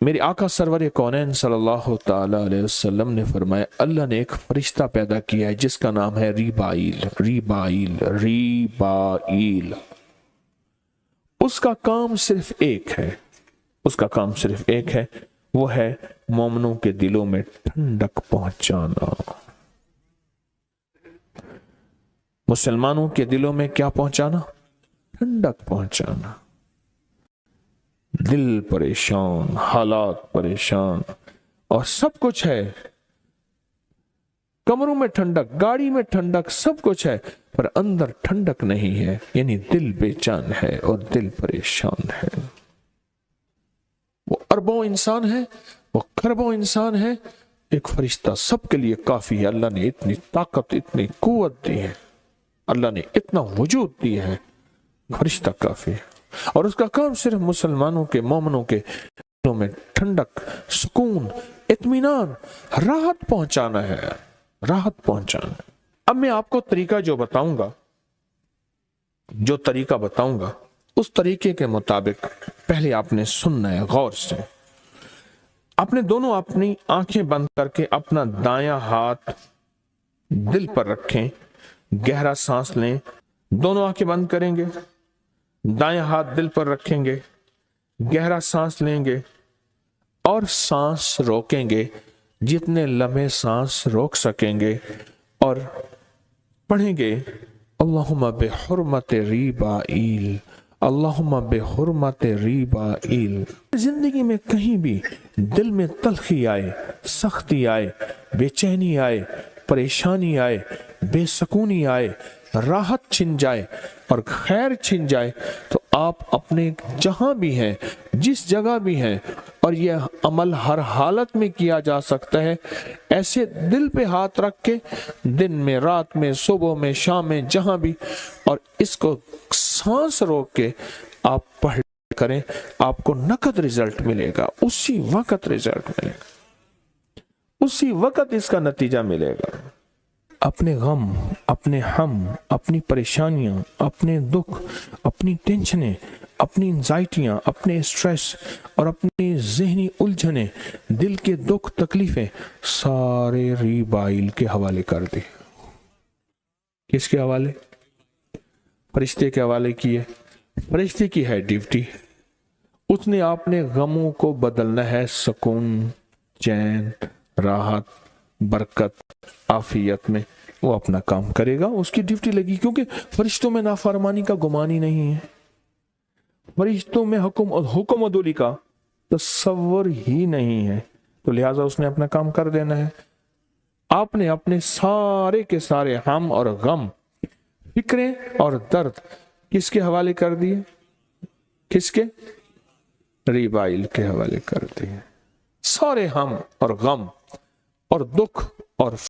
मेरे आका सरवर कौनैन सल्लल्लाहु ताला अलैहि वसल्लम ने फरमाया, अल्लाह ने एक फरिश्ता पैदा किया है जिसका नाम है रीबाइल। रीबाइल रीबाइल। उसका काम सिर्फ एक है, उसका काम सिर्फ एक है, वो है मोमिनों के दिलों में ठंडक पहुंचाना। मुसलमानों के दिलों में क्या पहुंचाना? ठंडक पहुंचाना। दिल परेशान, हालात परेशान, और सब कुछ है, कमरों में ठंडक, गाड़ी में ठंडक, सब कुछ है, पर अंदर ठंडक नहीं है, यानी दिल बेचैन है और दिल परेशान है। वो अरबों इंसान है, वो खरबों इंसान है, एक फरिश्ता सबके लिए काफी है। अल्लाह ने इतनी ताकत, इतनी कुव्वत दी है, अल्लाह ने इतना वजूद दिया है, फरिश्ता काफी है। और उसका काम सिर्फ मुसलमानों के, मोमिनों के दिलों में ठंडक, सुकून, इत्मीनान, राहत पहुंचाना है, राहत पहुंचाना। अब मैं आपको तरीका जो बताऊंगा, जो तरीका बताऊंगा, उस तरीके के मुताबिक पहले आपने सुनना है गौर से। आपने दोनों अपनी आंखें बंद करके अपना दायां हाथ दिल पर रखें, गहरा सांस लें। दोनों आंखें बंद करेंगे, दायां हाथ दिल पर रखेंगे, गहरा सांस लेंगे और सांस रोकेंगे जितने लम्हे सांस रोक सकेंगे, और पढ़ेंगे अल्लाहुम्मा बिहुर्मत रीबाइल, अल्लाहुम्मा बिहुर्मत रीबाइल। जिंदगी में कहीं भी दिल में तलखी आए, सख्ती आए, बेचैनी आए, परेशानी आए, बेसकूनी आए, राहत छिन जाए और खैर छिन जाए, तो आप अपने जहां भी हैं, जिस जगह भी हैं, और यह अमल हर हालत में किया जा सकता है, ऐसे दिल पे हाथ रख के दिन में, रात में, सुबह में, शाम में, जहां भी, और इसको सांस रोक के आप पढ़ करें, आपको नकद रिजल्ट मिलेगा, उसी वक्त रिजल्ट मिलेगा, उसी वक्त इसका नतीजा मिलेगा। अपने गम, अपने हम, अपनी परेशानियां, अपने दुख, अपनी टेंशनें, अपनी एंजाइटियां, अपने स्ट्रेस और अपनी ज़हनी उलझने, दिल के दुख तकलीफें सारे रीबाइल के हवाले कर दी। किसके हवाले? फरिश्ते के हवाले किए। फरिश्ते की है ड्यूटी, उसने आपने गमों को बदलना है सुकून, चैन, राहत, बरकत, आफियत में। वो अपना काम करेगा, उसकी ड्यूटी लगी, क्योंकि फरिश्तों में नाफरमानी का गुमान ही नहीं है, फरिश्तों में हुक्म अदूली का तस्वर ही नहीं है, तो लिहाजा उसने अपना काम कर देना है। आपने अपने सारे के सारे हम और गम, फिक्रें और दर्द किसके हवाले कर दिए? किसके? रीबाइल के हवाले कर दिए। सारे हम और गम और दुख और